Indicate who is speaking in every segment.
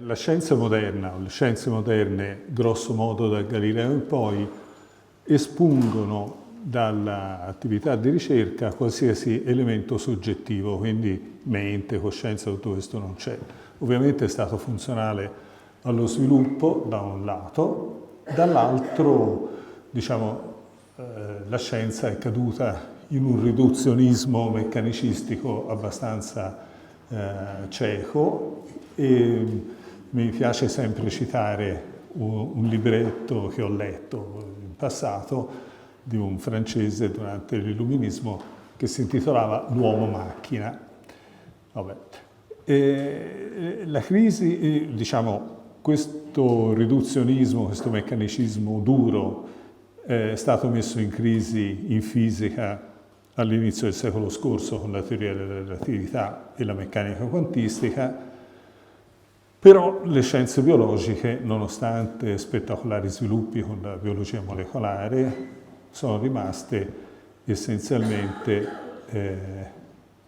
Speaker 1: La scienza moderna, o le scienze moderne, grosso modo da Galileo in poi, espungono dall'attività di ricerca qualsiasi elemento soggettivo, quindi mente, coscienza, tutto questo non c'è. Ovviamente è stato funzionale allo sviluppo da un lato, dall'altro, diciamo, la scienza è caduta in un riduzionismo meccanicistico abbastanza cieco, e mi piace sempre citare un libretto che ho letto in passato di un francese durante l'Illuminismo che si intitolava L'uomo macchina. Vabbè. La crisi, diciamo, questo riduzionismo, questo meccanicismo duro è stato messo in crisi in fisica all'inizio del secolo scorso con la teoria della relatività e la meccanica quantistica, però le scienze biologiche, nonostante spettacolari sviluppi con la biologia molecolare, sono rimaste essenzialmente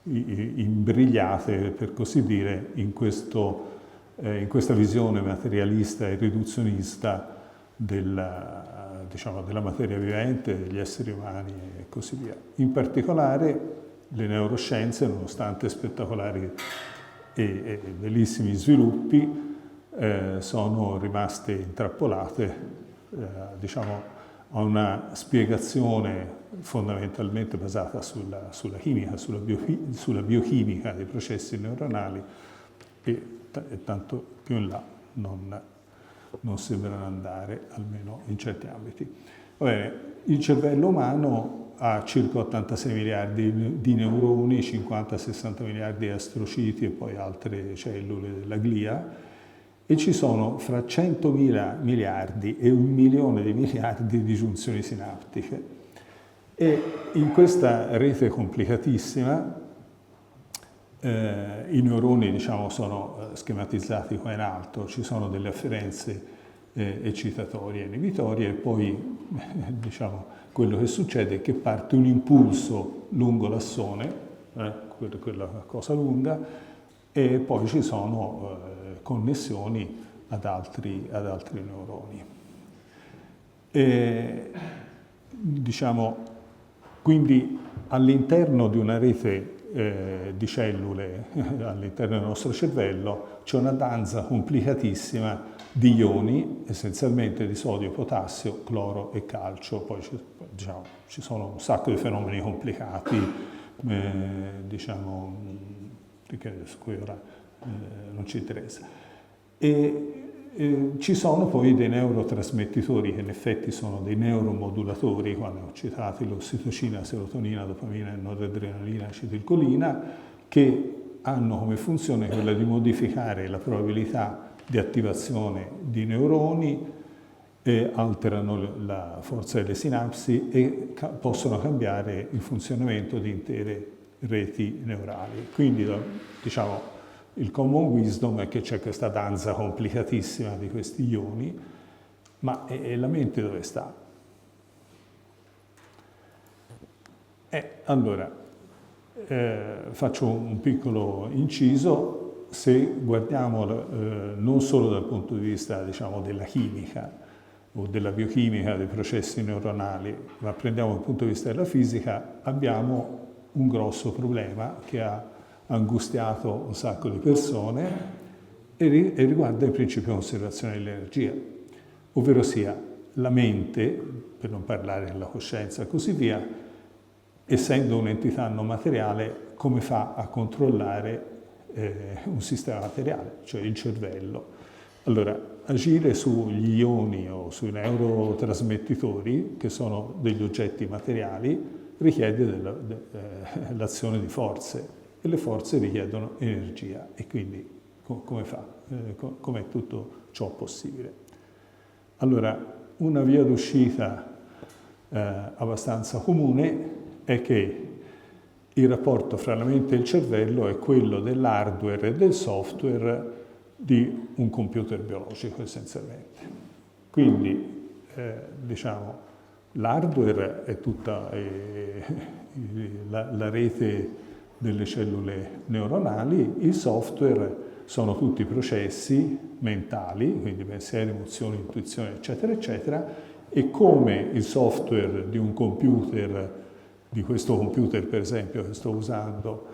Speaker 1: imbrigliate, per così dire, in questa visione materialista e riduzionista della materia vivente, degli esseri umani e così via. In particolare le neuroscienze, nonostante spettacolari e bellissimi sviluppi, sono rimaste intrappolate, diciamo, a una spiegazione fondamentalmente basata sulla chimica, sulla biochimica dei processi neuronali, e tanto più in là non sembrano andare, almeno in certi ambiti. Va bene, il cervello umano ha circa 86 miliardi di neuroni, 50-60 miliardi di astrociti e poi altre cellule della glia, e ci sono fra 100.000 miliardi e 1 milione di miliardi di giunzioni sinaptiche. E in questa rete complicatissima i neuroni, diciamo, sono schematizzati qua in alto, ci sono delle afferenze eccitatorie e inibitorie, e poi diciamo, quello che succede è che parte un impulso lungo l'assone, quella cosa lunga, e poi ci sono connessioni ad altri neuroni. Diciamo, quindi all'interno di una rete di cellule, all'interno del nostro cervello, c'è una danza complicatissima di ioni, essenzialmente di sodio, potassio, cloro e calcio. Poi diciamo, ci sono un sacco di fenomeni complicati, diciamo, su cui ora non ci interessa. Ci sono poi dei neurotrasmettitori che in effetti sono dei neuromodulatori, quando ho citato l'ossitocina, serotonina, dopamina, noradrenalina, acetilcolina, che hanno come funzione quella di modificare la probabilità di attivazione di neuroni, alterano la forza delle sinapsi e possono cambiare il funzionamento di intere reti neurali. Quindi, diciamo, il common wisdom è che c'è questa danza complicatissima di questi ioni, ma la mente dove sta? Allora, faccio un piccolo inciso. Se guardiamo non solo dal punto di vista, diciamo, della chimica o della biochimica dei processi neuronali, ma prendiamo dal punto di vista della fisica, abbiamo un grosso problema che ha angustiato un sacco di persone e riguarda il principio di conservazione dell'energia, ovvero sia la mente, per non parlare della coscienza e così via, essendo un'entità non materiale, come fa a controllare un sistema materiale, cioè il cervello. Allora, agire sugli ioni o sui neurotrasmettitori, che sono degli oggetti materiali, richiede l'azione di forze, e le forze richiedono energia, e quindi come fa? Com'è tutto ciò possibile? Allora, una via d'uscita abbastanza comune è che il rapporto fra la mente e il cervello è quello dell'hardware e del software di un computer biologico, essenzialmente. Quindi, diciamo, l'hardware è tutta la rete delle cellule neuronali, il software sono tutti processi mentali, quindi pensieri, emozioni, intuizione, eccetera, eccetera, e come il software di un computer, di questo computer per esempio che sto usando,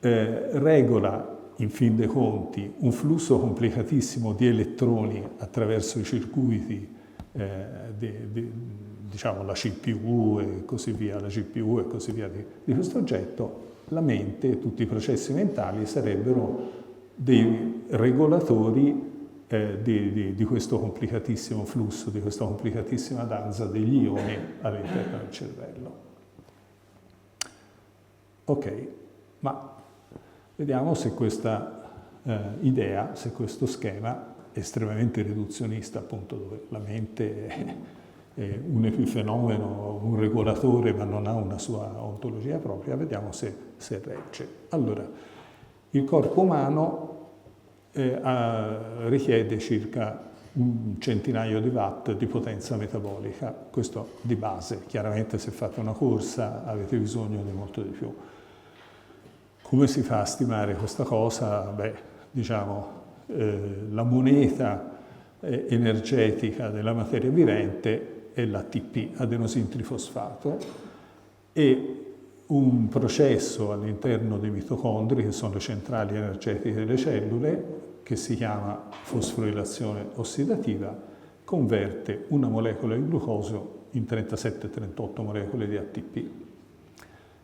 Speaker 1: regola in fin dei conti un flusso complicatissimo di elettroni attraverso i circuiti, diciamo la CPU e così via, la GPU e così via di questo oggetto, la mente, tutti i processi mentali sarebbero dei regolatori di questo complicatissimo flusso, di questa complicatissima danza degli ioni all'interno del cervello. Ok, ma vediamo se questa idea, se questo schema estremamente riduzionista, appunto, dove la mente è un epifenomeno, un regolatore, ma non ha una sua ontologia propria, vediamo se regge. Allora, il corpo umano richiede circa un centinaio di watt di potenza metabolica, questo di base. Chiaramente se fate una corsa avete bisogno di molto di più. Come si fa a stimare questa cosa? Beh, diciamo, la moneta energetica della materia vivente è l'ATP, adenosintrifosfato, e un processo all'interno dei mitocondri, che sono le centrali energetiche delle cellule, che si chiama fosforilazione ossidativa, converte una molecola di glucosio in 37-38 molecole di ATP.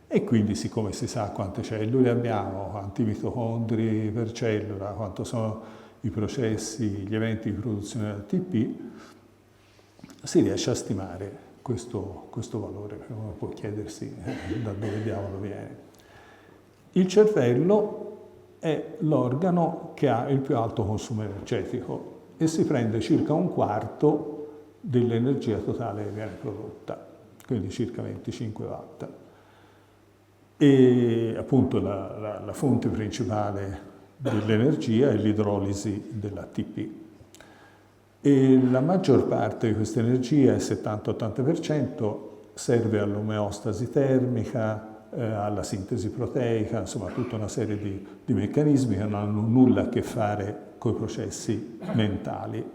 Speaker 1: E quindi, siccome si sa quante cellule abbiamo, quanti mitocondri per cellula, quanto sono i processi, gli eventi di produzione di ATP, si riesce a stimare questo valore, perché uno può chiedersi da dove diavolo viene. Il cervello è l'organo che ha il più alto consumo energetico e si prende circa un quarto dell'energia totale che viene prodotta, quindi circa 25 watt. E appunto la fonte principale dell'energia è l'idrolisi dell'ATP. E la maggior parte di questa energia, il 70-80%, serve all'omeostasi termica, alla sintesi proteica, insomma tutta una serie di meccanismi che non hanno nulla a che fare con i processi mentali.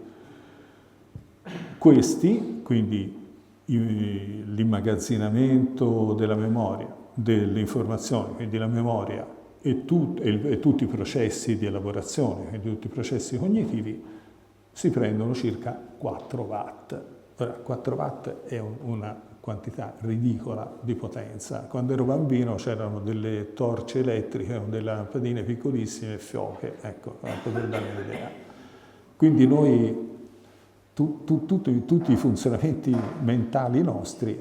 Speaker 1: Questi, quindi l'immagazzinamento della memoria, dell'informazione, quindi la memoria e tutti i processi di elaborazione, quindi tutti i processi cognitivi, si prendono circa 4 watt. Ora, 4 watt è una quantità ridicola di potenza. Quando ero bambino c'erano delle torce elettriche con delle lampadine piccolissime e fioche, ecco, per dare un'idea. Quindi noi, tutti i funzionamenti mentali nostri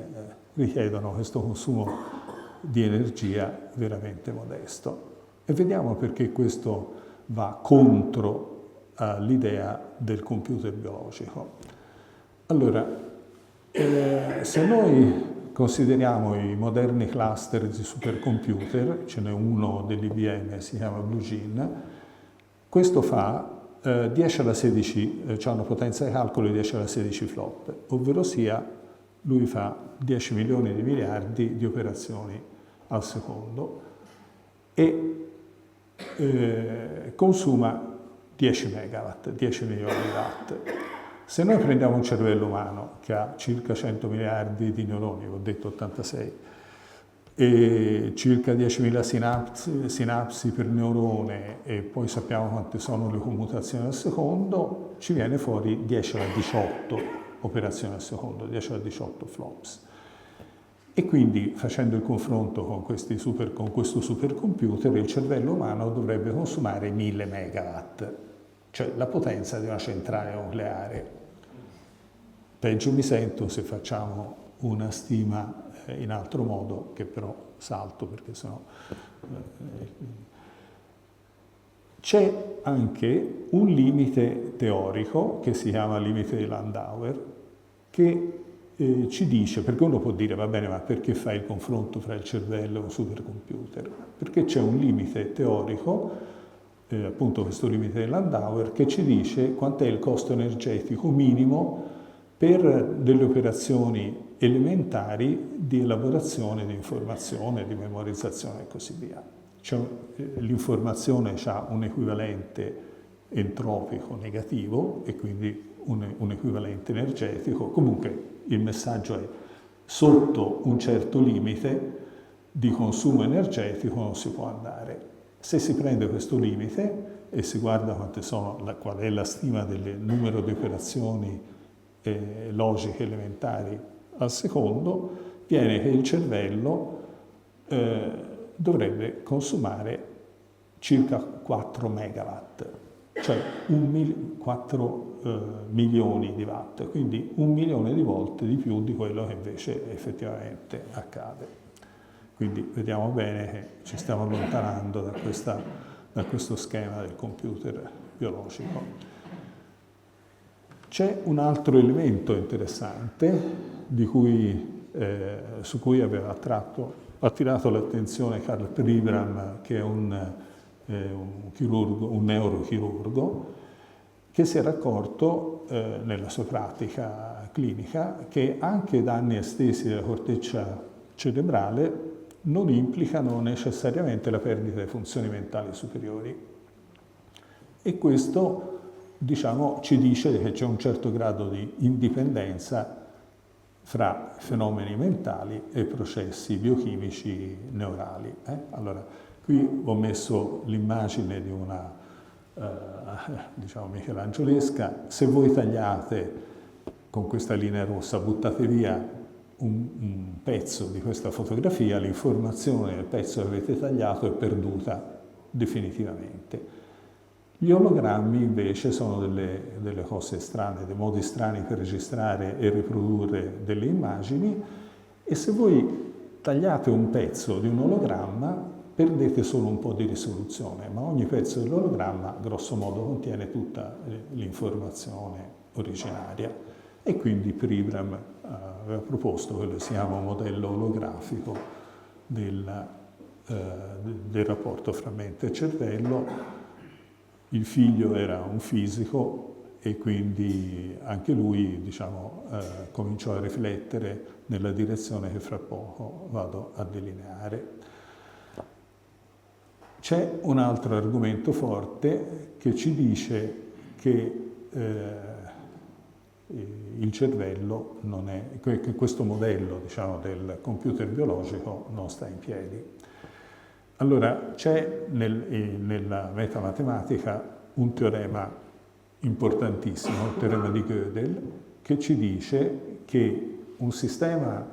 Speaker 1: richiedono questo consumo di energia veramente modesto. E vediamo perché questo va contro l'idea del computer biologico. Allora, se noi consideriamo i moderni cluster di supercomputer, ce n'è uno dell'IBM, si chiama Blue Gene, questo fa 10 alla 16, c'ha una potenza di calcolo di 10 alla 16 flop, ovvero sia lui fa 10 milioni di miliardi di operazioni al secondo e consuma 10 megawatt, 10 milioni di watt. Se noi prendiamo un cervello umano che ha circa 100 miliardi di neuroni, ho detto 86, e circa 10.000 sinapsi per neurone, e poi sappiamo quante sono le commutazioni al secondo, ci viene fuori 10 alla 18 operazioni al secondo, 10 alla 18 flops. E quindi, facendo il confronto con questo supercomputer, il cervello umano dovrebbe consumare 1000 megawatt, cioè la potenza di una centrale nucleare. Peggio mi sento se facciamo una stima in altro modo, che però salto perché sennò... C'è anche un limite teorico che si chiama limite di Landauer, che ci dice, perché uno può dire, va bene, ma perché fai il confronto fra il cervello e un supercomputer? Perché c'è un limite teorico, appunto questo limite di Landauer, che ci dice quant'è il costo energetico minimo per delle operazioni elementari di elaborazione di informazione, di memorizzazione e così via. l'informazione ha un equivalente entropico negativo e quindi un equivalente energetico. Comunque il messaggio è: sotto un certo limite di consumo energetico non si può andare. Se si prende questo limite e si guarda qual è la stima del numero di operazioni logiche elementari al secondo, viene che il cervello dovrebbe consumare circa 4 megawatt, cioè 4 milioni di watt, quindi 1 milione di volte di più di quello che invece effettivamente accade. Quindi vediamo bene che ci stiamo allontanando da questo schema del computer biologico. C'è un altro elemento interessante su cui aveva attirato l'attenzione Karl Pribram, che è un neurochirurgo, che si era accorto nella sua pratica clinica che anche danni estesi della corteccia cerebrale non implicano necessariamente la perdita delle funzioni mentali superiori. E questo, ci dice che c'è un certo grado di indipendenza fra fenomeni mentali e processi biochimici neurali. Allora, qui ho messo l'immagine di una, michelangiolesca. Se voi tagliate con questa linea rossa, buttate via un pezzo di questa fotografia, l'informazione del pezzo che avete tagliato è perduta definitivamente. Gli ologrammi invece sono delle cose strane, dei modi strani per registrare e riprodurre delle immagini, e se voi tagliate un pezzo di un ologramma perdete solo un po' di risoluzione, ma ogni pezzo dell'ologramma grosso modo contiene tutta l'informazione originaria, e quindi Pribram aveva proposto quello che si chiama un modello olografico del rapporto fra mente e cervello. Il figlio era un fisico e quindi anche lui cominciò a riflettere nella direzione che fra poco vado a delineare. C'è un altro argomento forte che ci dice che il cervello non è, che questo modello del computer biologico non sta in piedi. Allora, c'è nella metamatematica un teorema importantissimo, il teorema di Gödel, che ci dice che un sistema,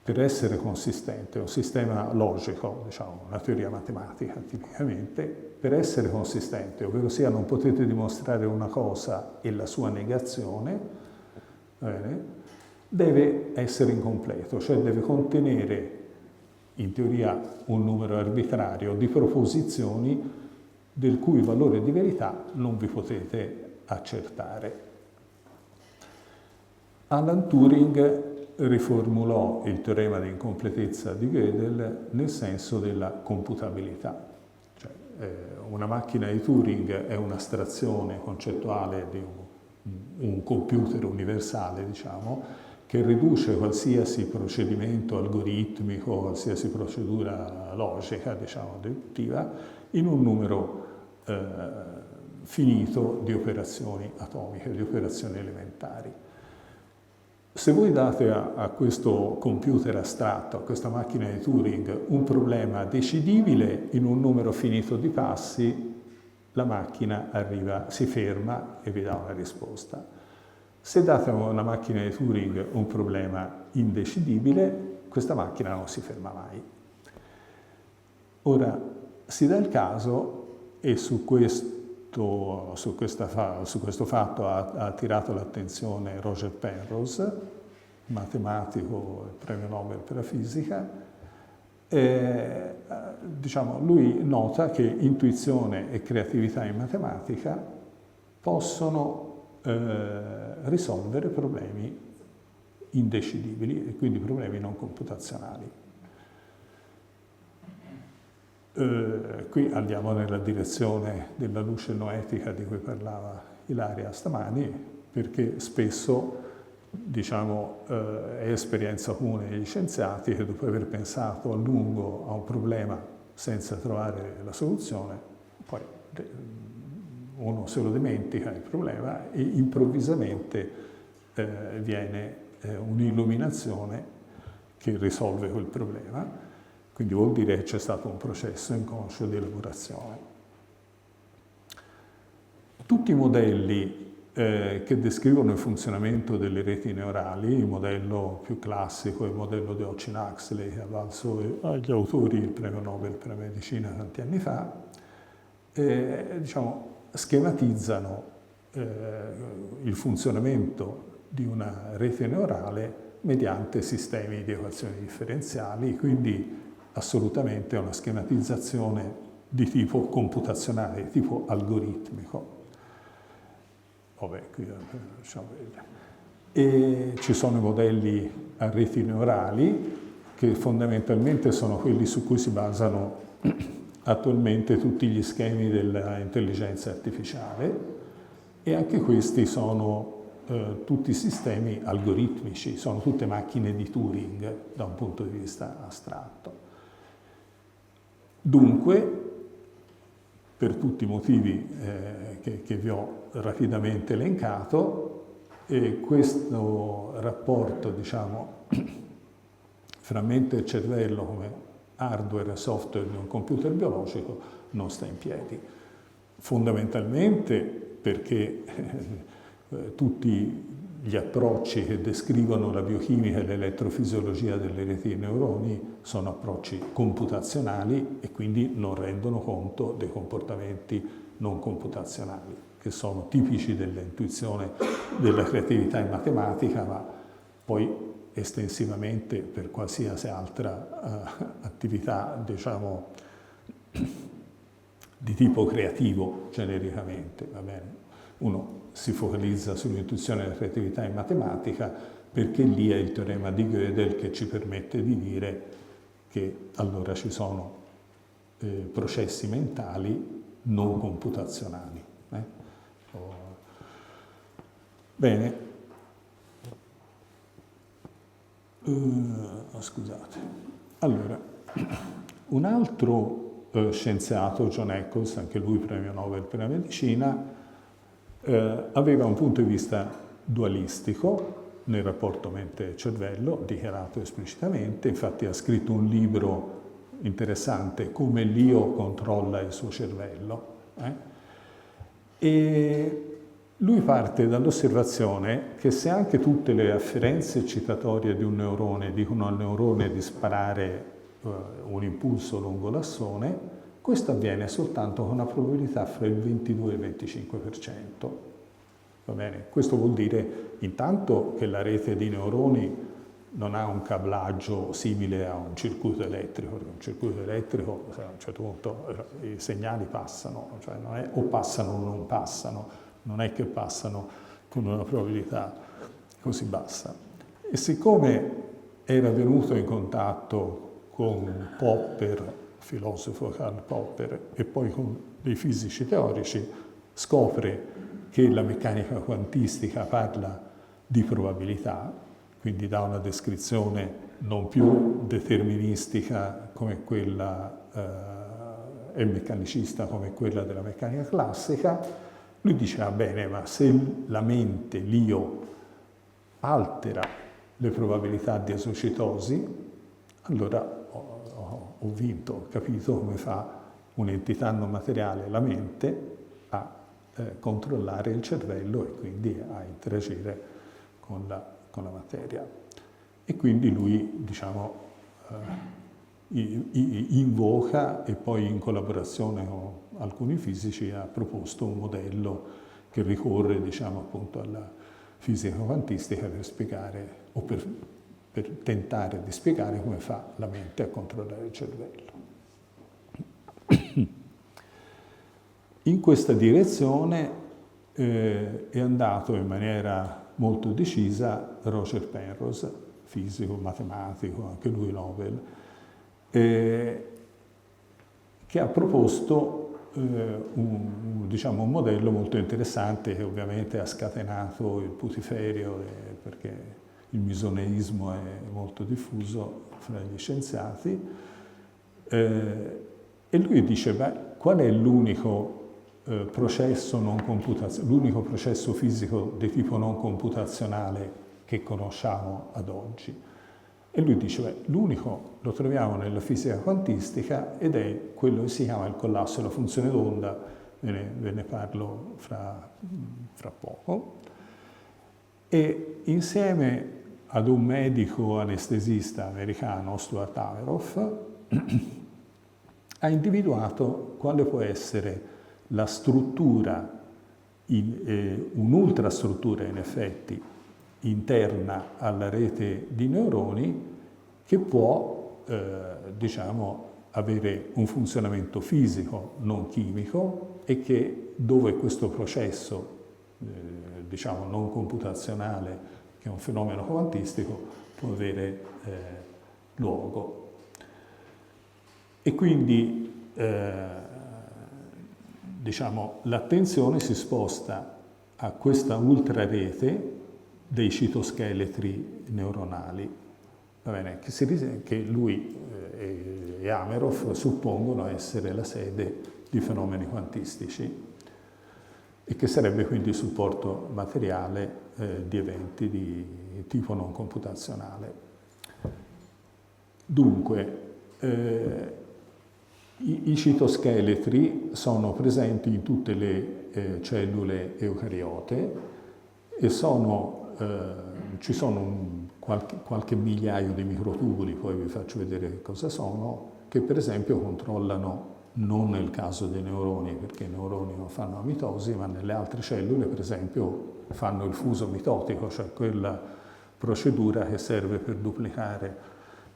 Speaker 1: per essere consistente, un sistema logico, una teoria matematica tipicamente, per essere consistente, ovvero sia non potete dimostrare una cosa e la sua negazione, deve essere incompleto, cioè deve contenere in teoria un numero arbitrario di proposizioni del cui valore di verità non vi potete accertare. Alan Turing riformulò il teorema di incompletezza di Gödel nel senso della computabilità. Cioè, una macchina di Turing è un'astrazione concettuale di un computer universale, che riduce qualsiasi procedimento algoritmico, qualsiasi procedura logica, deduttiva, in un numero finito di operazioni atomiche, di operazioni elementari. Se voi date a questo computer astratto, a questa macchina di Turing, un problema decidibile in un numero finito di passi, la macchina si ferma e vi dà una risposta. Se date a una macchina di Turing un problema indecidibile, questa macchina non si ferma mai. Ora, si dà il caso, e su questo fatto ha attirato l'attenzione Roger Penrose, matematico e premio Nobel per la fisica. Lui nota che intuizione e creatività in matematica possono risolvere problemi indecidibili e quindi problemi non computazionali. Qui andiamo nella direzione della luce noetica di cui parlava Ilaria stamani, perché spesso è esperienza comune degli scienziati che dopo aver pensato a lungo a un problema senza trovare la soluzione, poi uno se lo dimentica il problema e improvvisamente viene un'illuminazione che risolve quel problema, quindi vuol dire che c'è stato un processo inconscio di elaborazione. Tutti i modelli che descrivono il funzionamento delle reti neurali, il modello più classico è il modello di Ochin-Huxley, che ha valso agli autori il premio Nobel per la medicina tanti anni fa, diciamo, schematizzano il funzionamento di una rete neurale mediante sistemi di equazioni differenziali, quindi assolutamente una schematizzazione di tipo computazionale, di tipo algoritmico. Vabbè, qui lasciamo vedere. E ci sono i modelli a reti neurali che fondamentalmente sono quelli su cui si basano attualmente tutti gli schemi dell'intelligenza artificiale, e anche questi sono tutti sistemi algoritmici, sono tutte macchine di Turing da un punto di vista astratto. Dunque, per tutti i motivi che vi ho rapidamente elencato, questo rapporto, diciamo, fra mente e cervello come hardware e software di un computer biologico non sta in piedi. Fondamentalmente perché tutti gli approcci che descrivono la biochimica e l'elettrofisiologia delle reti di neuroni sono approcci computazionali e quindi non rendono conto dei comportamenti non computazionali, che sono tipici dell'intuizione della creatività in matematica, ma poi estensivamente per qualsiasi altra attività, diciamo, di tipo creativo genericamente, va bene? Uno si focalizza sull'intuizione della creatività in matematica perché lì è il teorema di Gödel che ci permette di dire che allora ci sono processi mentali non computazionali. Bene, scusate. Allora, un altro scienziato, John Eccles, anche lui premio Nobel per la medicina, aveva un punto di vista dualistico nel rapporto mente-cervello, dichiarato esplicitamente, infatti ha scritto un libro interessante, Come l'io controlla il suo cervello. E lui parte dall'osservazione che se anche tutte le afferenze citatorie di un neurone dicono al neurone di sparare un impulso lungo l'assone, questo avviene soltanto con una probabilità fra il 22 e il 25%. Va bene? Questo vuol dire intanto che la rete di neuroni non ha un cablaggio simile a un circuito elettrico, perché un circuito elettrico a un certo punto i segnali passano, cioè non è o passano o non passano, non è che passano con una probabilità così bassa. E siccome era venuto in contatto con Popper, filosofo Karl Popper, e poi con dei fisici teorici, scopre che la meccanica quantistica parla di probabilità, quindi dà una descrizione non più deterministica come quella e meccanicista come quella della meccanica classica. Lui diceva, bene, ma se la mente, l'io, altera le probabilità di esocitosi, allora ho vinto, ho capito come fa un'entità non materiale, la mente, a controllare il cervello e quindi a interagire con la materia. E quindi lui, diciamo, invoca e poi in collaborazione con alcuni fisici ha proposto un modello che ricorre, diciamo, appunto alla fisica quantistica per spiegare o per tentare di spiegare come fa la mente a controllare il cervello. In questa direzione è andato in maniera molto decisa Roger Penrose, fisico, matematico, anche lui Nobel, che ha proposto diciamo, un modello molto interessante che ovviamente ha scatenato il putiferio perché il misoneismo è molto diffuso fra gli scienziati, E lui dice, beh, qual è l'unico processo non computazionale, l'unico processo fisico di tipo non computazionale che conosciamo ad oggi? E lui dice, beh, l'unico lo troviamo nella fisica quantistica ed è quello che si chiama il collasso della funzione d'onda, ve ne parlo fra poco. E insieme ad un medico anestesista americano, Stuart Hameroff, ha individuato quale può essere la struttura, un'ultrastruttura in effetti, interna alla rete di neuroni che può, diciamo, avere un funzionamento fisico, non chimico, e dove questo processo, diciamo, non computazionale, che è un fenomeno quantistico, può avere luogo. E quindi, diciamo, l'attenzione si sposta a questa ultrarete dei citoscheletri neuronali, va bene? Che lui e Hameroff suppongono essere la sede di fenomeni quantistici e che sarebbe quindi supporto materiale di eventi di tipo non computazionale. Dunque, i citoscheletri sono presenti in tutte le cellule eucariote e ci sono qualche migliaio di microtubuli, poi vi faccio vedere cosa sono, che per esempio controllano, non nel caso dei neuroni, perché i neuroni non fanno la mitosi, ma nelle altre cellule, per esempio, fanno il fuso mitotico, cioè quella procedura che serve per duplicare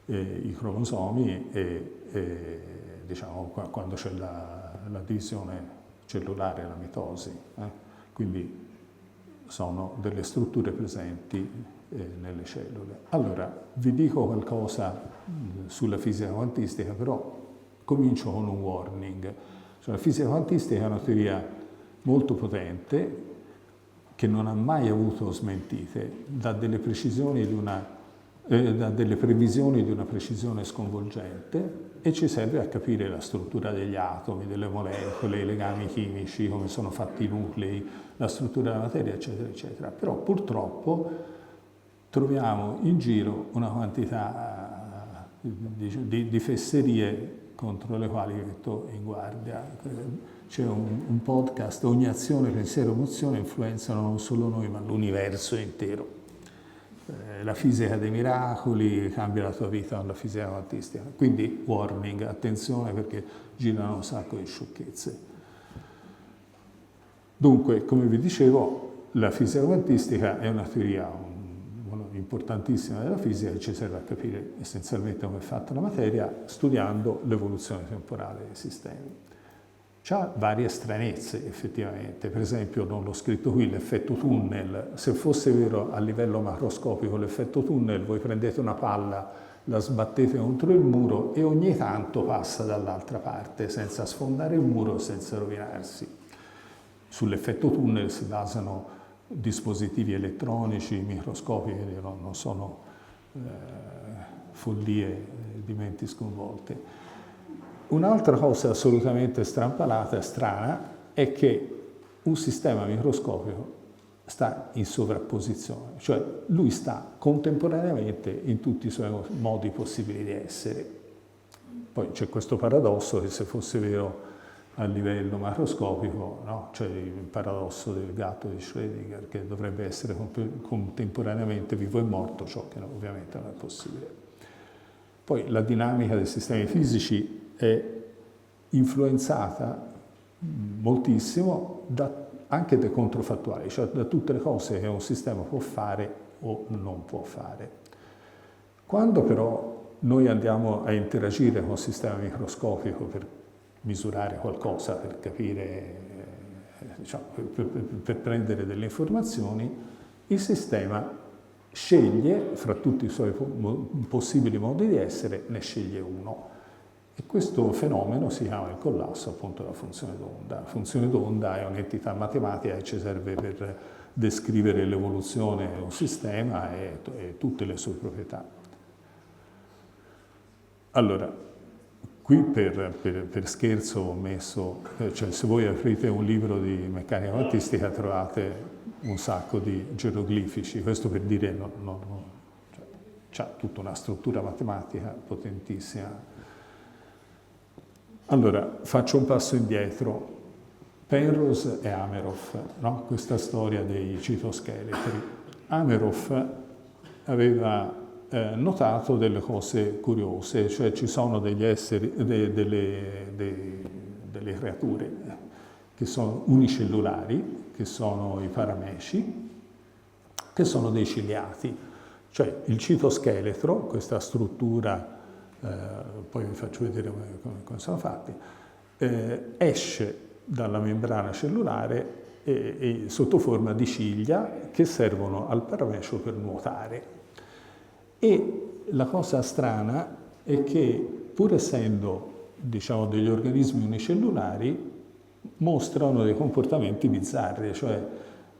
Speaker 1: i cromosomi e diciamo, quando c'è la divisione cellulare, la mitosi. Quindi sono delle strutture presenti nelle cellule. Allora, vi dico qualcosa sulla fisica quantistica, però comincio con un warning. Cioè, la fisica quantistica è una teoria molto potente, che non ha mai avuto smentite, dà delle precisioni dà delle previsioni di una precisione sconvolgente e ci serve a capire la struttura degli atomi, delle molecole, i legami chimici, come sono fatti i nuclei, la struttura della materia, eccetera, eccetera. Però purtroppo troviamo in giro una quantità di fesserie contro le quali metto in guardia. C'è un podcast, ogni azione, pensiero, emozione influenzano non solo noi, ma l'universo intero. La fisica dei miracoli cambia la tua vita con la fisica quantistica. Quindi, warning, attenzione perché girano un sacco di sciocchezze. Dunque, come vi dicevo, la fisica quantistica è una teoria importantissima della fisica che ci serve a capire essenzialmente come è fatta la materia studiando l'evoluzione temporale dei sistemi. C'ha varie stranezze effettivamente, per esempio non l'ho scritto qui, l'effetto tunnel. Se fosse vero a livello macroscopico l'effetto tunnel, voi prendete una palla, la sbattete contro il muro e ogni tanto passa dall'altra parte senza sfondare il muro, senza rovinarsi. Sull'effetto tunnel si basano dispositivi elettronici, microscopici, non sono follie di menti sconvolte. Un'altra cosa assolutamente strampalata e strana è che un sistema microscopico sta in sovrapposizione, cioè lui sta contemporaneamente in tutti i suoi modi possibili di essere. Poi c'è questo paradosso che se fosse vero a livello macroscopico, no? C'è il paradosso del gatto di Schrödinger che dovrebbe essere contemporaneamente vivo e morto, ciò che ovviamente non è possibile. Poi la dinamica dei sistemi fisici è influenzata moltissimo anche dai controfattuali, cioè da tutte le cose che un sistema può fare o non può fare. Quando però noi andiamo a interagire con un sistema microscopico per misurare qualcosa, per capire, diciamo, per prendere delle informazioni, il sistema sceglie, fra tutti i suoi possibili modi di essere, ne sceglie uno. E questo fenomeno si chiama il collasso appunto della funzione d'onda. La funzione d'onda è un'entità matematica che ci serve per descrivere l'evoluzione di un sistema e tutte le sue proprietà. Allora, qui per scherzo ho messo, cioè se voi aprite un libro di meccanica quantistica trovate un sacco di geroglifici, questo per dire cioè, c'ha tutta una struttura matematica potentissima. Allora, faccio un passo indietro. Penrose e Hameroff, no? Questa storia dei citoscheletri. Hameroff aveva notato delle cose curiose, cioè ci sono degli esseri, delle creature che sono unicellulari, che sono i parameci, che sono dei ciliati. Cioè il citoscheletro, questa struttura, poi vi faccio vedere come sono fatti, esce dalla membrana cellulare sotto forma di ciglia che servono al paramecio per nuotare. E la cosa strana è che, pur essendo, diciamo, degli organismi unicellulari, mostrano dei comportamenti bizzarri, cioè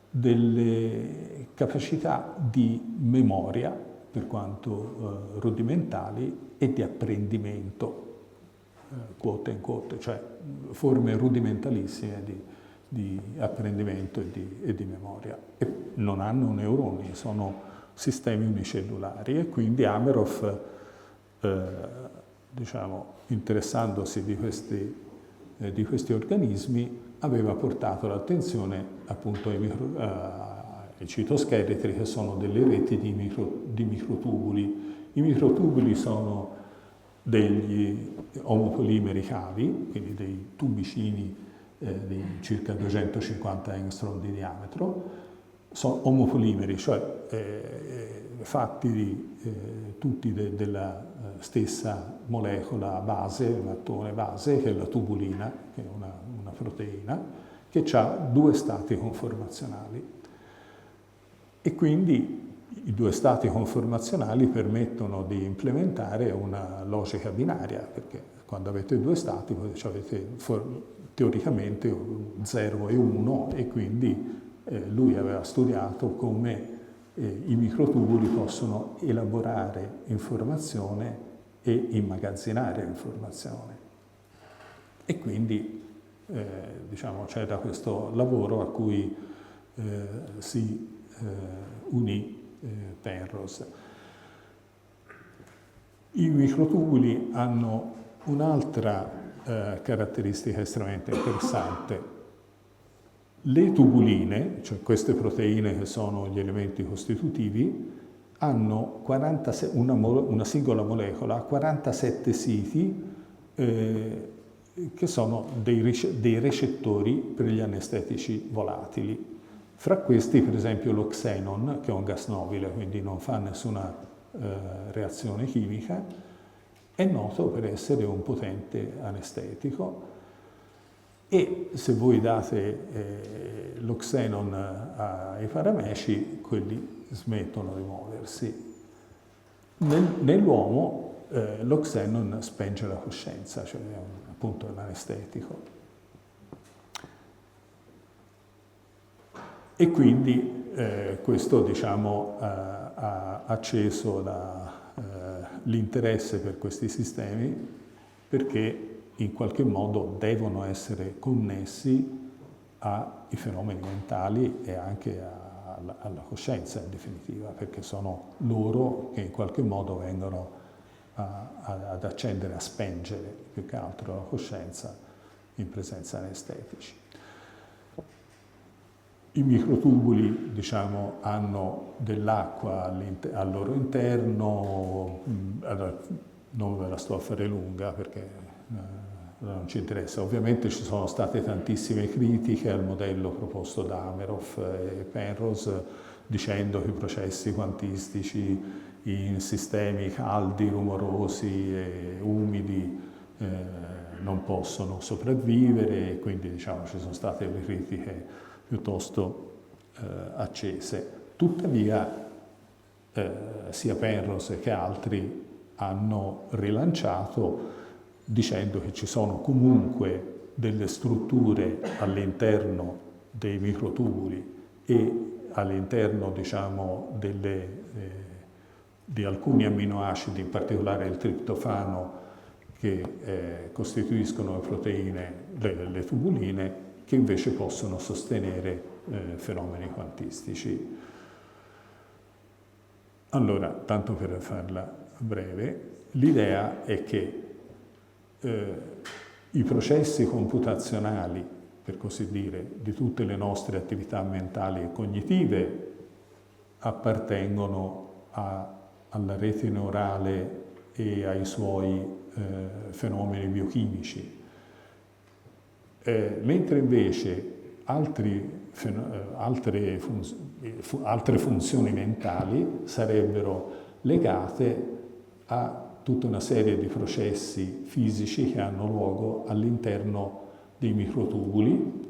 Speaker 1: delle capacità di memoria, per quanto rudimentali, e di apprendimento, quote in quote, cioè forme rudimentalissime di apprendimento e di memoria. E non hanno neuroni, sono sistemi unicellulari, e quindi Hameroff, diciamo, interessandosi di questi organismi, aveva portato l'attenzione appunto ai citoscheletri, che sono delle reti di microtubuli. I microtubuli sono degli omopolimeri cavi, quindi dei tubicini di circa 250 angstrom di diametro. Sono omopolimeri, cioè fatti tutti della stessa molecola base, l'attone base, che è la tubulina, che è una proteina, che ha due stati conformazionali. E quindi i due stati conformazionali permettono di implementare una logica binaria, perché quando avete due stati avete teoricamente 0 e 1, e quindi lui aveva studiato come i microtubuli possono elaborare informazione e immagazzinare informazione. E quindi diciamo, c'era questo lavoro a cui si unì Penrose. I microtubuli hanno un'altra caratteristica estremamente interessante. Le tubuline, cioè queste proteine che sono gli elementi costitutivi, hanno una singola molecola, 47 siti che sono dei recettori per gli anestetici volatili. Fra questi, per esempio, lo xenon, che è un gas nobile, quindi non fa nessuna reazione chimica, è noto per essere un potente anestetico. E se voi date lo xenon ai parameci, quelli smettono di muoversi. Nell'uomo lo xenon spenge la coscienza, cioè è appunto un anestetico. E quindi questo, diciamo, ha acceso l'interesse per questi sistemi, perché in qualche modo devono essere connessi ai fenomeni mentali e anche alla coscienza, in definitiva, perché sono loro che in qualche modo vengono ad accendere, a spengere più che altro la coscienza in presenza anestetici. I microtubuli, diciamo, hanno dell'acqua al loro interno, non ve la sto a fare lunga perché non ci interessa. Ovviamente ci sono state tantissime critiche al modello proposto da Hameroff e Penrose, dicendo che i processi quantistici in sistemi caldi, rumorosi e umidi non possono sopravvivere, e quindi, diciamo, ci sono state le critiche piuttosto accese. Tuttavia sia Penrose che altri hanno rilanciato dicendo che ci sono comunque delle strutture all'interno dei microtubuli e all'interno, diciamo, di alcuni amminoacidi, in particolare il triptofano, che costituiscono le proteine, le tubuline, che invece possono sostenere fenomeni quantistici. Allora, tanto per farla breve, l'idea è che i processi computazionali, per così dire, di tutte le nostre attività mentali e cognitive appartengono alla rete neurale e ai suoi fenomeni biochimici, mentre invece altre funzioni mentali sarebbero legate a tutta una serie di processi fisici che hanno luogo all'interno dei microtubuli,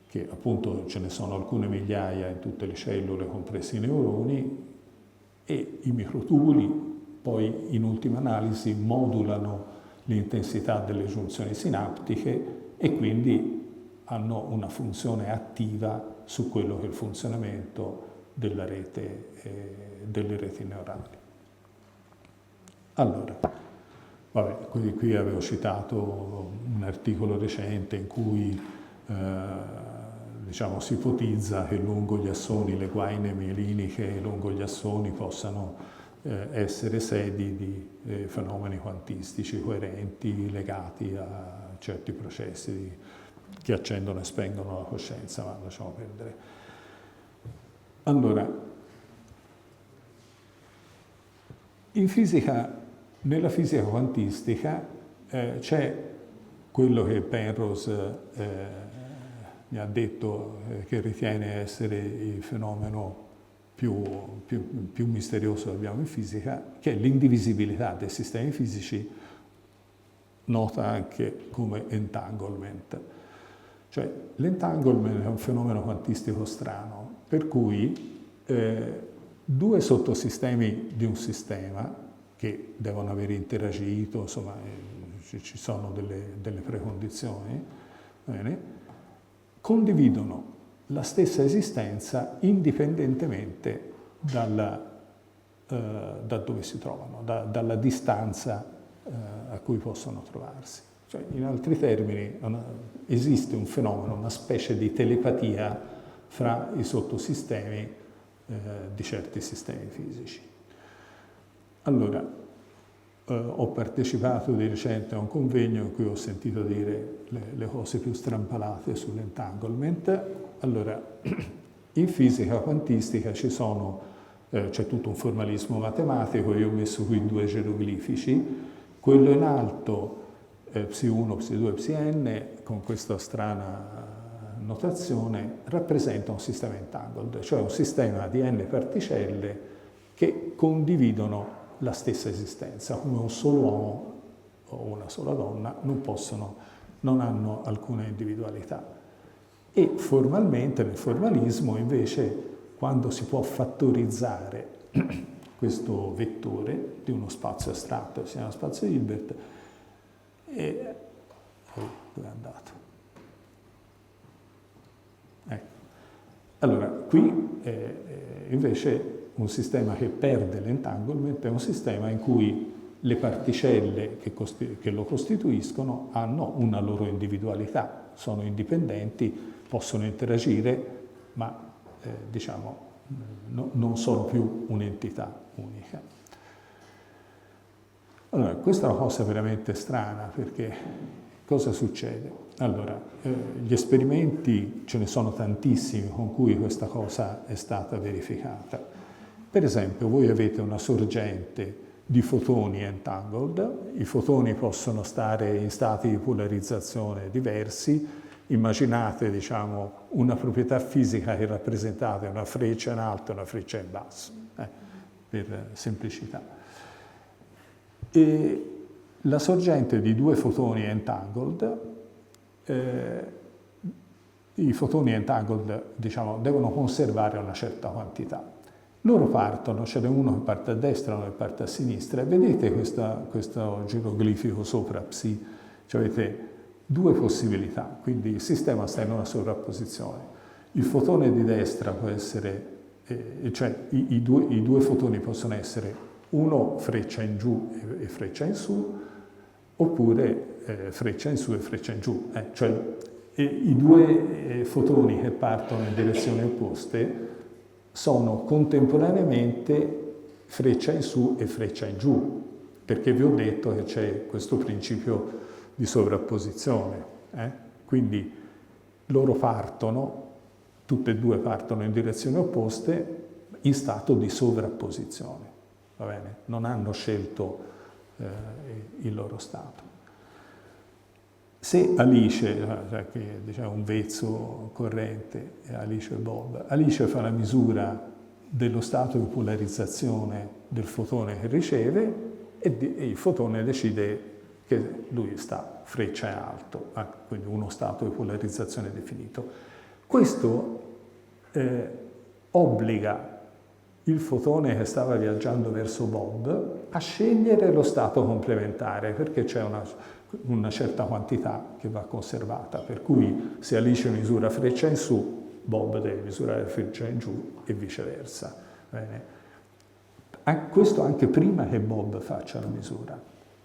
Speaker 1: che appunto ce ne sono alcune migliaia in tutte le cellule, compresi i neuroni, e i microtubuli poi in ultima analisi modulano l'intensità delle giunzioni sinaptiche e quindi hanno una funzione attiva su quello che è il funzionamento delle reti neurali. Allora, vabbè, qui avevo citato un articolo recente in cui diciamo, si ipotizza che lungo gli assoni, le guaine mieliniche lungo gli assoni possano essere sedi di fenomeni quantistici coerenti legati a certi processi che accendono e spengono la coscienza, ma lasciamo perdere. Allora, in fisica, nella fisica quantistica c'è quello che Penrose mi ha detto che ritiene essere il fenomeno più misterioso che abbiamo in fisica, che è l'indivisibilità dei sistemi fisici, nota anche come entanglement. Cioè, l'entanglement è un fenomeno quantistico strano, per cui due sottosistemi di un sistema che devono aver interagito, insomma, ci sono delle precondizioni, bene, condividono la stessa esistenza indipendentemente da dove si trovano, dalla distanza a cui possono trovarsi. Cioè, in altri termini, esiste un fenomeno, una specie di telepatia fra i sottosistemi di certi sistemi fisici. Allora, ho partecipato di recente a un convegno in cui ho sentito dire le cose più strampalate sull'entanglement. Allora, in fisica quantistica c'è tutto un formalismo matematico, io ho messo qui 2 geroglifici, quello in alto, Psi1, Psi2, Psn, con questa strana notazione, rappresenta un sistema entangled, cioè un sistema di n particelle che condividono la stessa esistenza, come un solo uomo o una sola donna non hanno alcuna individualità. E formalmente, nel formalismo, invece, quando si può fattorizzare questo vettore di uno spazio astratto, che si chiama spazio Hilbert, dove è andato? Ecco. Allora, qui invece un sistema che perde l'entanglement è un sistema in cui le particelle che lo costituiscono hanno una loro individualità, sono indipendenti, possono interagire, ma diciamo non sono più un'entità unica. Allora, questa è una cosa veramente strana, perché cosa succede? Allora, gli esperimenti, ce ne sono tantissimi con cui questa cosa è stata verificata. Per esempio, voi avete una sorgente di fotoni entangled, i fotoni possono stare in stati di polarizzazione diversi, immaginate, diciamo, una proprietà fisica che rappresentate una freccia in alto e una freccia in basso, per semplicità. E la sorgente di 2 fotoni entangled, i fotoni entangled, diciamo, devono conservare una certa quantità. Loro partono, ce n'è uno che parte a destra e uno che parte a sinistra, e vedete questo geroglifico sopra Psi, cioè avete 2 possibilità, quindi il sistema sta in una sovrapposizione. Il fotone di destra può essere, cioè i due fotoni possono essere uno freccia in giù e freccia in su, oppure freccia in su e freccia in giù. Cioè i due fotoni che partono in direzioni opposte sono contemporaneamente freccia in su e freccia in giù, perché vi ho detto che c'è questo principio di sovrapposizione. Quindi loro partono, tutte e due partono in direzioni opposte, in stato di sovrapposizione, va bene? Non hanno scelto il loro stato. Se Alice, che diciamo un vezzo corrente, Alice e Bob, Alice fa la misura dello stato di polarizzazione del fotone che riceve e il fotone decide che lui sta freccia in alto, quindi uno stato di polarizzazione definito. Questo obbliga il fotone che stava viaggiando verso Bob a scegliere lo stato complementare, perché c'è una certa quantità che va conservata, per cui se Alice misura freccia in su, Bob deve misurare freccia in giù e viceversa. Bene. Questo anche prima che Bob faccia la misura.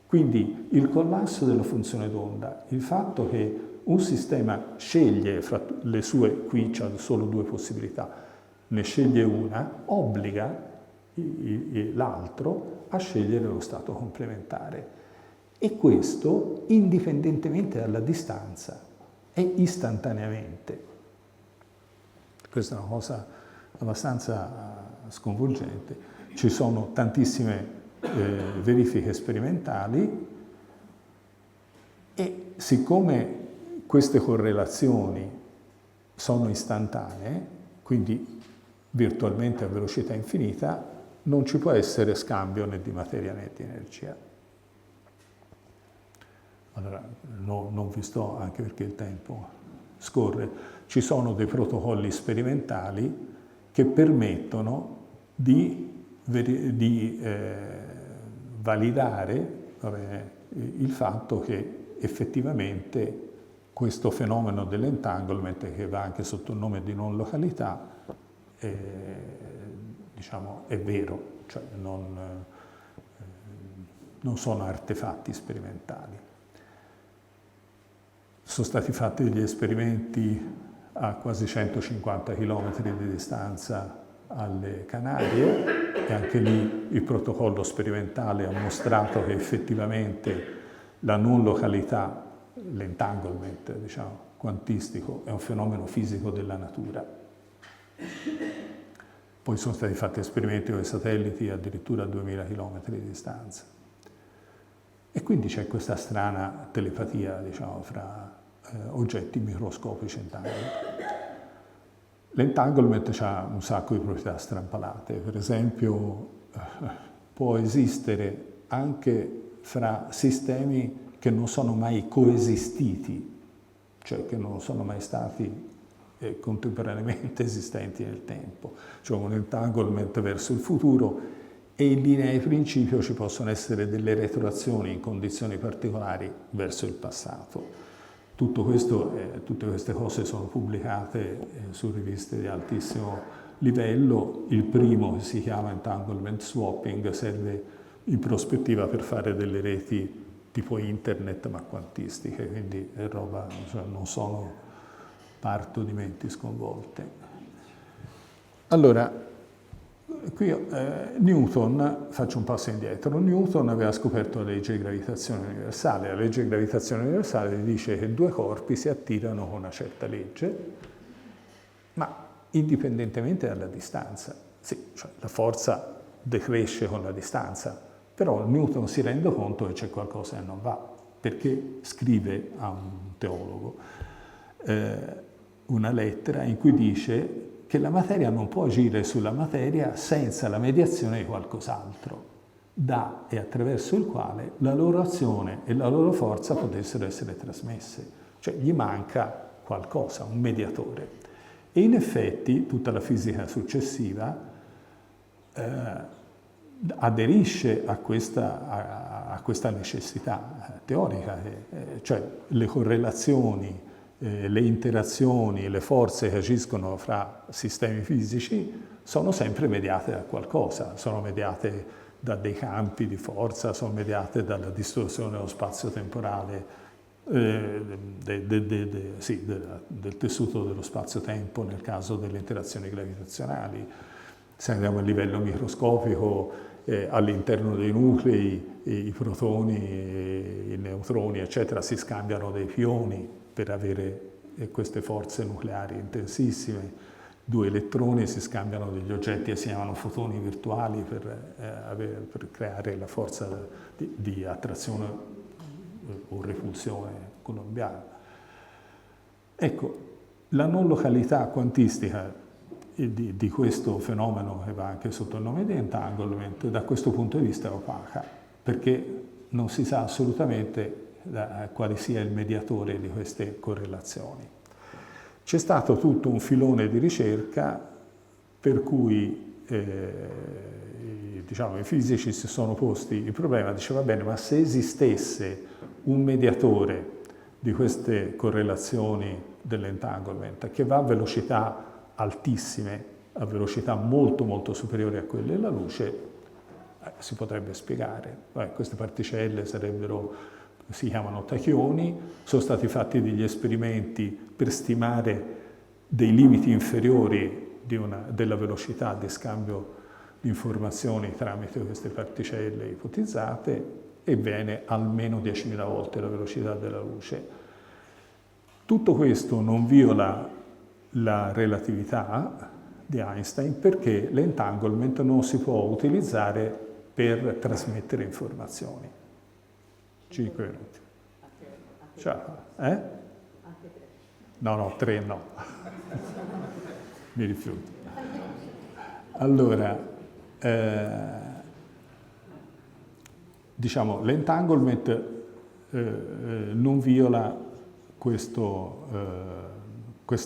Speaker 1: Quindi il collasso della funzione d'onda, il fatto che un sistema sceglie fra le sue, qui c'è solo due possibilità, ne sceglie una, obbliga l'altro a scegliere lo stato complementare. E questo indipendentemente dalla distanza e istantaneamente. Questa è una cosa abbastanza sconvolgente. Ci sono tantissime verifiche sperimentali e siccome queste correlazioni sono istantanee, quindi virtualmente a velocità infinita, non ci può essere scambio né di materia né di energia. Allora, non vi sto, anche perché il tempo scorre, ci sono dei protocolli sperimentali che permettono di validare il fatto che effettivamente questo fenomeno dell'entanglement, che va anche sotto il nome di non località, diciamo, è vero, cioè non sono artefatti sperimentali. Sono stati fatti degli esperimenti a quasi 150 km di distanza alle Canarie e anche lì il protocollo sperimentale ha mostrato che effettivamente la non località, l'entanglement, diciamo, quantistico, è un fenomeno fisico della natura. Poi sono stati fatti esperimenti con i satelliti addirittura a 2000 km di distanza. E quindi c'è questa strana telepatia, diciamo, fra oggetti microscopici entanglement. L'entanglement ha un sacco di proprietà strampalate. Per esempio, può esistere anche fra sistemi che non sono mai coesistiti, cioè che non sono mai stati contemporaneamente esistenti nel tempo. Cioè un entanglement verso il futuro e in linea di principio ci possono essere delle retroazioni in condizioni particolari verso il passato. Tutto questo, tutte queste cose sono pubblicate su riviste di altissimo livello. Il primo, che si chiama entanglement swapping, serve in prospettiva per fare delle reti tipo internet ma quantistiche, quindi è roba, cioè non sono parto di menti sconvolte. Allora, qui Newton, faccio un passo indietro, Newton aveva scoperto la legge di gravitazione universale. La legge di gravitazione universale dice che due corpi si attirano con una certa legge, ma indipendentemente dalla distanza. Sì, cioè la forza decresce con la distanza, però Newton si rende conto che c'è qualcosa che non va, perché scrive a un teologo una lettera in cui dice che la materia non può agire sulla materia senza la mediazione di qualcos'altro, da e attraverso il quale la loro azione e la loro forza potessero essere trasmesse. Cioè gli manca qualcosa, un mediatore. E in effetti tutta la fisica successiva aderisce a questa necessità teorica, cioè le correlazioni, le interazioni, le forze che agiscono fra sistemi fisici sono sempre mediate da qualcosa, sono mediate da dei campi di forza, sono mediate dalla distorsione dello spazio-temporale, del tessuto dello spazio-tempo nel caso delle interazioni gravitazionali. Se andiamo a livello microscopico, all'interno dei nuclei i protoni, i neutroni, eccetera, si scambiano dei pioni per avere queste forze nucleari intensissime. Due elettroni si scambiano degli oggetti che si chiamano fotoni virtuali per creare la forza di attrazione o repulsione colombiana. Ecco, la non località quantistica di questo fenomeno, che va anche sotto il nome di entanglement, da questo punto di vista è opaca, perché non si sa assolutamente quale sia il mediatore di queste correlazioni. C'è stato tutto un filone di ricerca per cui diciamo, i fisici si sono posti il problema, diceva bene, ma se esistesse un mediatore di queste correlazioni dell'entanglement che va a velocità altissime, a velocità molto molto superiori a quelle della luce, si potrebbe spiegare. Queste particelle si chiamano tachioni, sono stati fatti degli esperimenti per stimare dei limiti inferiori della velocità di scambio di informazioni tramite queste particelle ipotizzate, e viene almeno 10.000 volte la velocità della luce. Tutto questo non viola la relatività di Einstein, perché l'entanglement non si può utilizzare per trasmettere informazioni. 5 minuti. Ciao. No, 3 no. Mi rifiuto. Allora, diciamo, l'entanglement non viola questa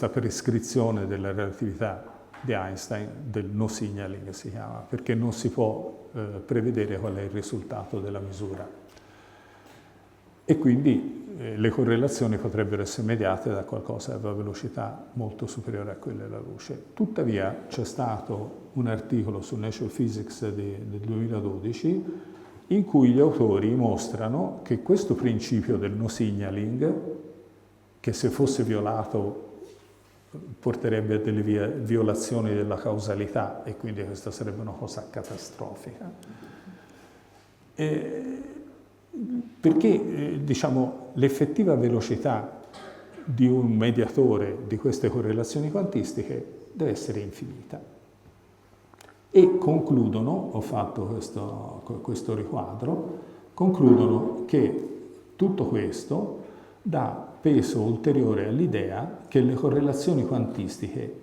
Speaker 1: prescrizione della relatività di Einstein, del no signaling si chiama, perché non si può prevedere qual è il risultato della misura. E quindi le correlazioni potrebbero essere mediate da qualcosa che aveva velocità molto superiore a quella della luce. Tuttavia c'è stato un articolo su Nature Physics del 2012 in cui gli autori mostrano che questo principio del no signaling, che se fosse violato porterebbe a delle violazioni della causalità, e quindi questa sarebbe una cosa catastrofica. Perché diciamo, l'effettiva velocità di un mediatore di queste correlazioni quantistiche deve essere infinita. E concludono, ho fatto questo riquadro, concludono che tutto questo dà peso ulteriore all'idea che le correlazioni quantistiche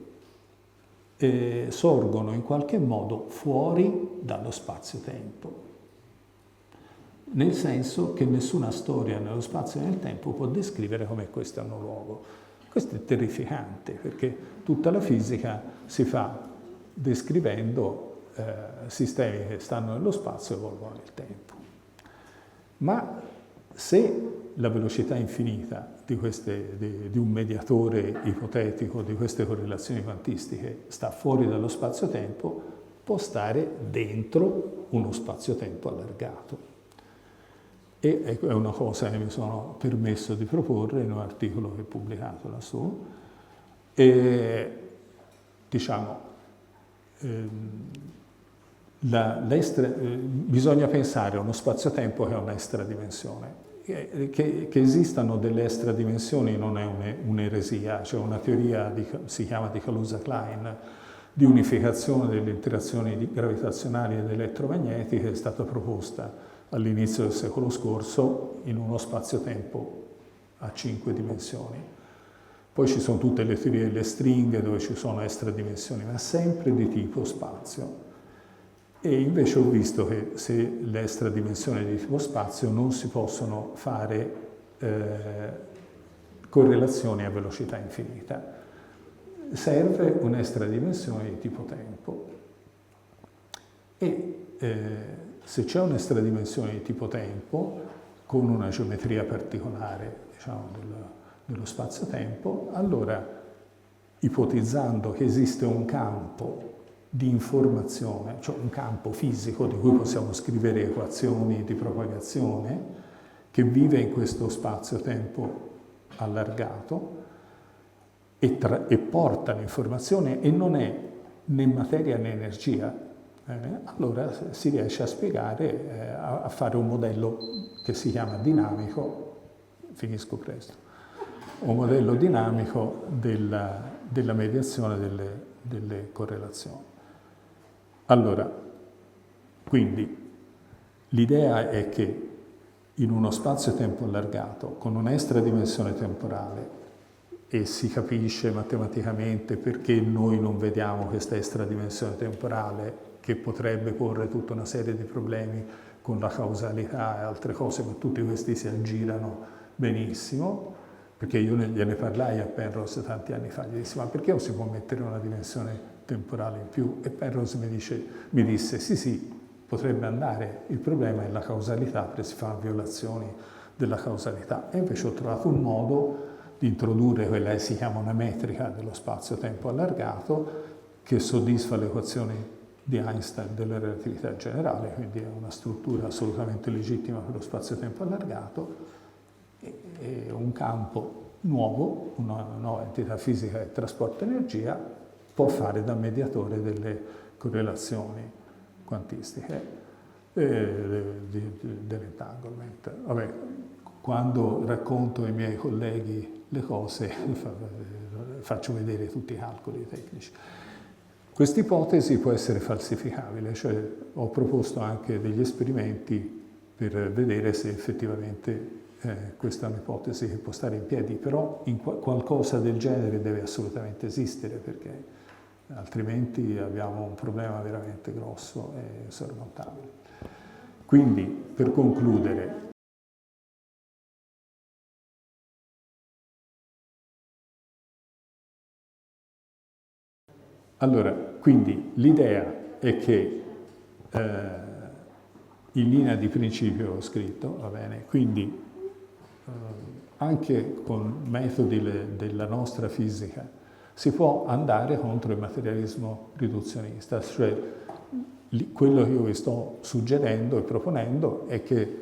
Speaker 1: sorgono in qualche modo fuori dallo spazio-tempo, nel senso che nessuna storia nello spazio e nel tempo può descrivere come questi hanno luogo. Questo è terrificante, perché tutta la fisica si fa descrivendo sistemi che stanno nello spazio e evolvono nel tempo. Ma se la velocità infinita di un mediatore ipotetico di queste correlazioni quantistiche sta fuori dallo spazio-tempo, può stare dentro uno spazio-tempo allargato. E è una cosa che mi sono permesso di proporre in un articolo che ho pubblicato lassù. E diciamo, bisogna pensare a uno spazio-tempo che è un'estradimensione. Che esistano delle estradimensioni non è un'eresia, c'è una teoria, si chiama di Kaluza-Klein, di unificazione delle interazioni gravitazionali ed elettromagnetiche, è stata proposta all'inizio del secolo scorso in uno spazio-tempo a 5 dimensioni. Poi ci sono tutte le teorie delle stringhe dove ci sono estradimensioni, ma sempre di tipo spazio. E invece ho visto che se le estradimensioni di tipo spazio non si possono fare correlazioni a velocità infinita. Serve un'estradimensione di tipo tempo. E se c'è un'estradimensione di tipo tempo, con una geometria particolare, diciamo, dello spazio-tempo, allora, ipotizzando che esiste un campo di informazione, cioè un campo fisico di cui possiamo scrivere equazioni di propagazione, che vive in questo spazio-tempo allargato e porta l'informazione e non è né materia né energia, allora si riesce a spiegare, a fare un modello che si chiama dinamico, finisco presto, un modello dinamico della mediazione delle correlazioni. Allora, quindi l'idea è che in uno spazio-tempo allargato, con un'extra dimensione temporale, e si capisce matematicamente perché noi non vediamo questa extra dimensione temporale che potrebbe porre tutta una serie di problemi con la causalità e altre cose, ma tutti questi si aggirano benissimo, perché io gliene parlai a Penrose tanti anni fa, gli dissi: ma perché non si può mettere una dimensione temporale in più? E Penrose mi disse sì, potrebbe andare, il problema è la causalità, perché si fanno violazioni della causalità. E invece ho trovato un modo di introdurre quella che si chiama una metrica dello spazio-tempo allargato, che soddisfa le equazioni di Einstein della relatività generale, quindi è una struttura assolutamente legittima per lo spazio-tempo allargato, e un campo nuovo, una nuova entità fisica che trasporta energia, può fare da mediatore delle correlazioni quantistiche dell'entanglement. Vabbè, quando racconto ai miei colleghi le cose faccio vedere tutti i calcoli tecnici. Questa ipotesi può essere falsificabile, cioè ho proposto anche degli esperimenti per vedere se effettivamente questa è un'ipotesi che può stare in piedi, però qualcosa del genere deve assolutamente esistere, perché altrimenti abbiamo un problema veramente grosso e sormontabile. Quindi, per concludere, allora, quindi l'idea è che in linea di principio ho scritto, va bene, quindi anche con metodi della nostra fisica si può andare contro il materialismo riduzionista, cioè quello che io vi sto suggerendo e proponendo è che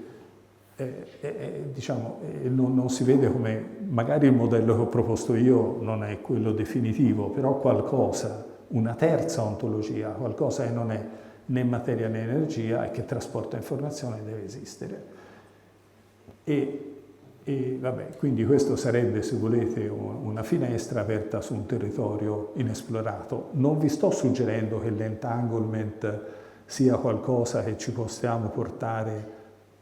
Speaker 1: diciamo, non si vede come, magari il modello che ho proposto io non è quello definitivo, però qualcosa, una terza ontologia, qualcosa che non è né materia né energia e che trasporta informazione deve esistere. E vabbè, quindi questo sarebbe, se volete, una finestra aperta su un territorio inesplorato. Non vi sto suggerendo che l'entanglement sia qualcosa che ci possiamo portare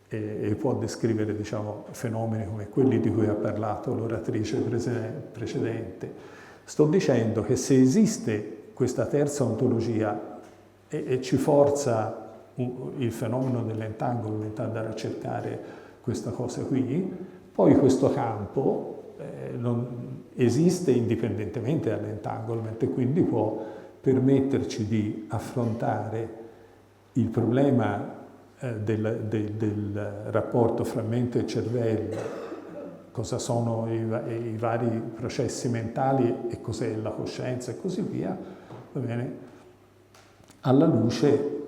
Speaker 1: e può descrivere, diciamo, fenomeni come quelli di cui ha parlato l'oratrice precedente. Sto dicendo che se esiste questa terza ontologia e ci forza il fenomeno dell'entanglement ad andare a cercare questa cosa qui, poi questo campo non esiste indipendentemente dall'entanglement e quindi può permetterci di affrontare il problema del rapporto fra mente e cervello, cosa sono i vari processi mentali e cos'è la coscienza e così via, va bene, alla luce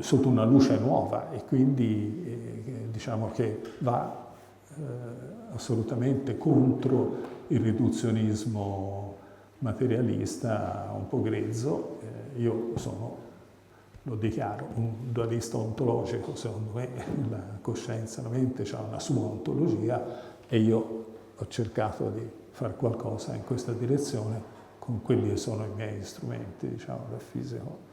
Speaker 1: sotto una luce nuova, e quindi diciamo che va assolutamente contro il riduzionismo materialista un po' grezzo. Io lo dichiaro, un dualista ontologico. Secondo me la coscienza, la mente ha una sua ontologia e io ho cercato di fare qualcosa in questa direzione con quelli che sono i miei strumenti, diciamo, da fisico.